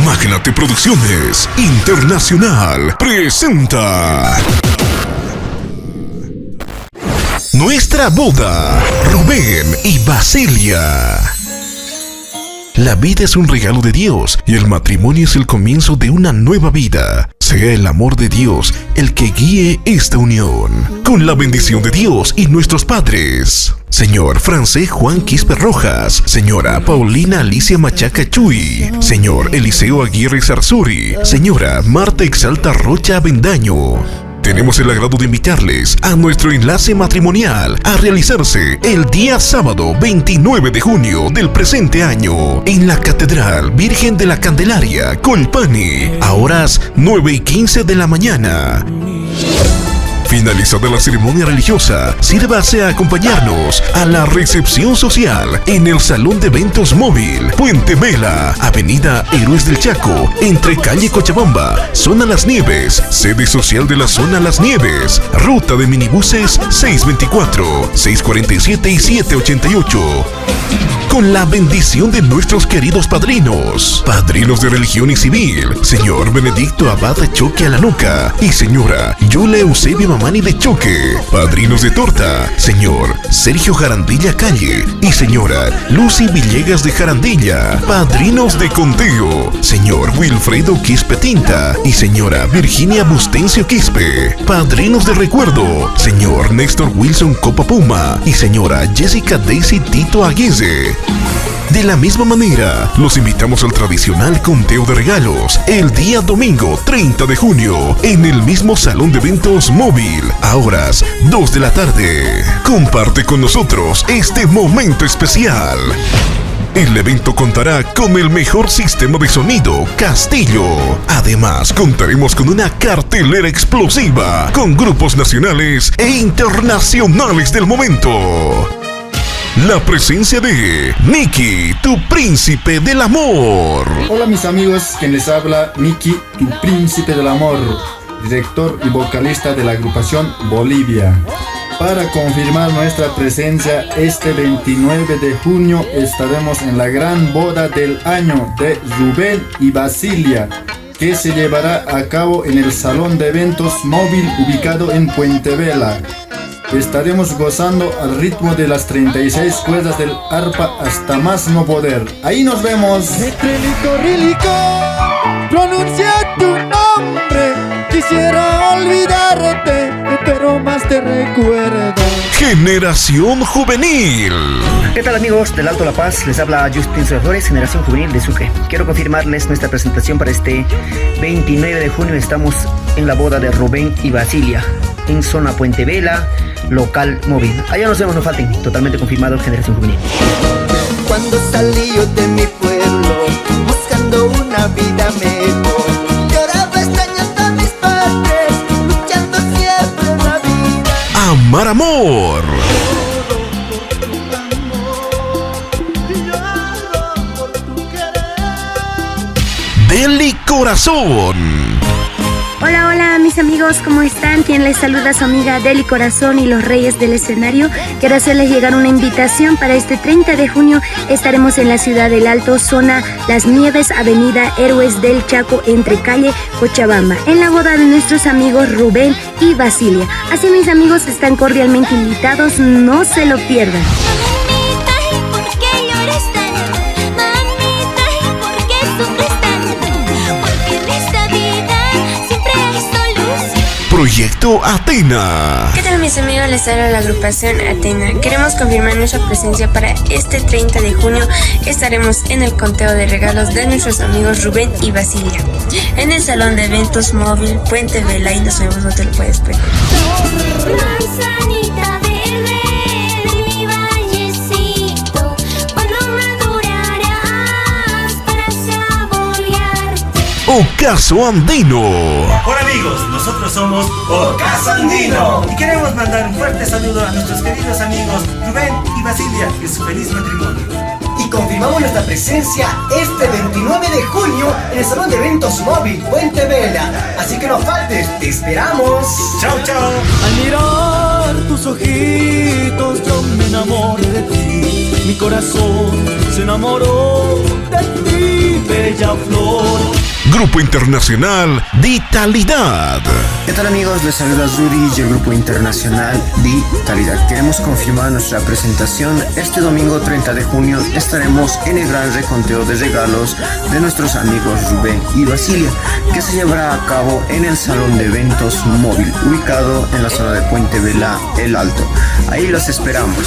Magnate Producciones Internacional presenta Nuestra boda, Rubén y Basilia. La vida es un regalo de Dios y el matrimonio es el comienzo de una nueva vida. Sea el amor de Dios el que guíe esta unión. Con la bendición de Dios y nuestros padres. Señor Francés Juan Quispe Rojas, señora Paulina Alicia Machaca Chuy, señor Eliseo Aguirre Zarzuri, señora Marta Exalta Rocha Avendaño. Tenemos el agrado de invitarles a nuestro enlace matrimonial a realizarse el día sábado 29 de junio del presente año en la Catedral Virgen de la Candelaria, Colpani, a horas 9:15 de la mañana. Finalizada la ceremonia religiosa, sírvase a acompañarnos a la recepción social en el Salón de Eventos Móvil, Puente Vela, Avenida Héroes del Chaco, entre calle Cochabamba, Zona Las Nieves, sede social de la Zona Las Nieves, ruta de minibuses 624, 647 y 788. Con la bendición de nuestros queridos padrinos de religión y civil, señor Benedicto Abad Choque Alanuca y señora Yula Eusebia Mamani de Choque, padrinos de torta, señor Sergio Jarandilla Calle y señora Lucy Villegas de Jarandilla, padrinos de conteo, señor Wilfredo Quispe Tinta y señora Virginia Bustencio Quispe, padrinos de recuerdo, señor Néstor Wilson Copa Puma y señora Jessica Daisy Tito Aguirre. De la misma manera, los invitamos al tradicional conteo de regalos el día domingo 30 de junio en el mismo Salón de Eventos Móvil a horas 2 de la tarde. Comparte con nosotros este momento especial. El evento contará con el mejor sistema de sonido Castillo. Además, contaremos con una cartelera explosiva con grupos nacionales e internacionales del momento. La presencia de Miki, tu príncipe del amor. Hola mis amigos, quien les habla Miki, tu príncipe del amor, director y vocalista de la agrupación Bolivia. Para confirmar nuestra presencia, este 29 de junio estaremos en la gran boda del año de Rubén y Basilia, que se llevará a cabo en el Salón de Eventos Móvil ubicado en Puente Vela. Estaremos gozando al ritmo de las 36 cuerdas del arpa hasta más no poder. Ahí nos vemos. Pronuncia tu nombre, quisiera olvidarte, pero más te recuerdo. Generación Juvenil. ¿Qué tal amigos del Alto La Paz? Les habla Justin Flores, Generación Juvenil de Sucre. Quiero confirmarles nuestra presentación para este 29 de junio. Estamos en la boda de Rubén y Basilia, en zona Puente Vela, local móvil. Allá nos vemos, no falten. Totalmente confirmado, Generación Juvenil. Cuando salí yo de mi pueblo, buscando una vida mejor, lloraba extrañando a mis padres, luchando siempre en la vida. Amar Amor. Deli Corazón. Hola, hola mis amigos, ¿cómo están? Quien les saluda su amiga Deli Corazón y los Reyes del Escenario. Quiero hacerles llegar una invitación para este 30 de junio. Estaremos en la ciudad del Alto, zona Las Nieves, avenida Héroes del Chaco, entre calle Cochabamba, en la boda de nuestros amigos Rubén y Basilia. Así mis amigos están cordialmente invitados, no se lo pierdan. Proyecto Atena. ¿Qué tal mis amigos? Les habla la agrupación Atena. Queremos confirmar nuestra presencia para este 30 de junio. Estaremos en el conteo de regalos de nuestros amigos Rubén y Basilia, en el Salón de Eventos Móvil Puente Vela, y nos vemos, no te lo puedes perder. Ocaso Andino. Hola amigos, nosotros somos Ocaso Andino y queremos mandar un fuerte saludo a nuestros queridos amigos Rubén y Basilia en su feliz matrimonio. Y confirmamos nuestra presencia este 29 de junio en el Salón de Eventos Móvil Puente Vela. Así que no faltes, te esperamos. Chao, chao. Al mirar tus ojitos yo me enamoré de ti. Mi corazón se enamoró de ti, bella flor. Grupo Internacional Vitalidad. ¿Qué tal, amigos? Les saluda Rudy y el Grupo Internacional Vitalidad. Queremos confirmar nuestra presentación. Este domingo 30 de junio estaremos en el gran reconteo de regalos de nuestros amigos Rubén y Basilia, que se llevará a cabo en el Salón de Eventos Móvil, ubicado en la zona de Puente Vela, El Alto. Ahí los esperamos.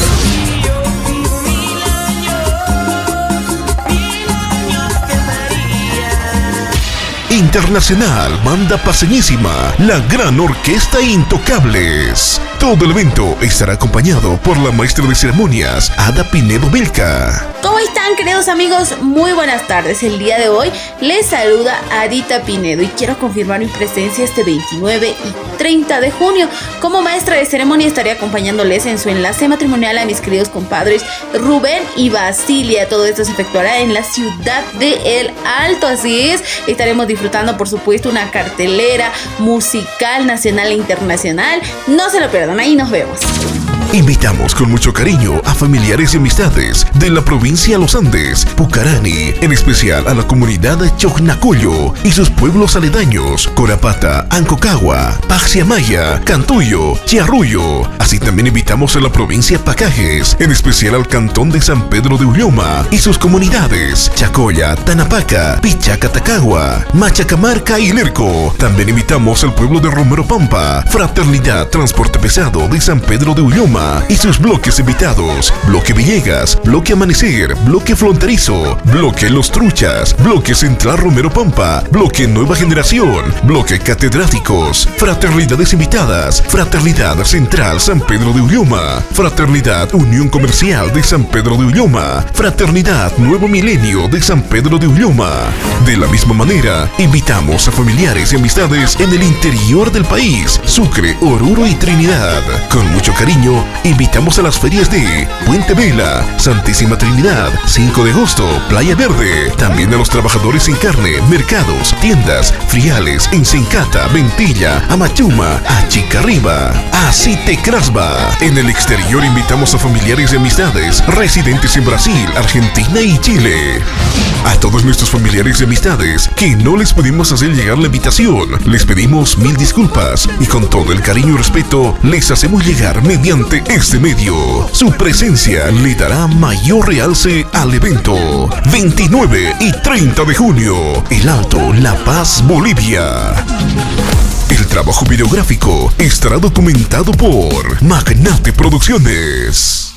Internacional Banda Paseñísima, la gran orquesta Intocables. Todo el evento estará acompañado por la maestra de ceremonias, Ada Pinedo Belka. ¿Cómo están, queridos amigos? Muy buenas tardes. El día de hoy les saluda Adita Pinedo y quiero confirmar mi presencia este 29 y 30 de junio. Como maestra de ceremonia estaré acompañándoles en su enlace matrimonial a mis queridos compadres Rubén y Basilia. Todo esto se efectuará en la ciudad de El Alto, así es. Estaremos disfrutando, por supuesto, una cartelera musical nacional e internacional. No se lo pierdan, ahí nos vemos. Invitamos con mucho cariño a familiares y amistades de la provincia de los Andes, Pucarani, en especial a la comunidad de Chocnacoyo y sus pueblos aledaños, Corapata, Ancocagua, Paxiamaya, Cantuyo, Chiarruyo. Así también invitamos a la provincia de Pacajes, en especial al cantón de San Pedro de Ulloma y sus comunidades, Chacoya, Tanapaca, Pichacatacagua, Machacamarca y Lerco. También invitamos al pueblo de Romero Pampa, Fraternidad Transporte Pesado de San Pedro de Ulloma y sus bloques invitados: Bloque Villegas, Bloque Amanecer, Bloque Fronterizo, Bloque Los Truchas, Bloque Central Romero Pampa, Bloque Nueva Generación, Bloque Catedráticos, Fraternidades invitadas: Fraternidad Central San Pedro de Ulloma, Fraternidad Unión Comercial de San Pedro de Ulloma, Fraternidad Nuevo Milenio de San Pedro de Ulloma. De la misma manera, invitamos a familiares y amistades en el interior del país: Sucre, Oruro y Trinidad. Con mucho cariño, invitamos a las ferias de Puente Vela, Santísima Trinidad, 5 de agosto, Playa Verde. También a los trabajadores en carne, mercados, tiendas, friales en Sencata, Ventilla, Amachuma, Achicarriba, Acitecrasba. En el exterior invitamos a familiares y amistades residentes en Brasil, Argentina y Chile. A todos nuestros familiares y amistades que no les pudimos hacer llegar la invitación, les pedimos mil disculpas y con todo el cariño y respeto les hacemos llegar mediante este medio. Su presencia le dará mayor realce al evento. 29 y 30 de junio, El Alto, La Paz, Bolivia. El trabajo videográfico estará documentado por Magnate Producciones.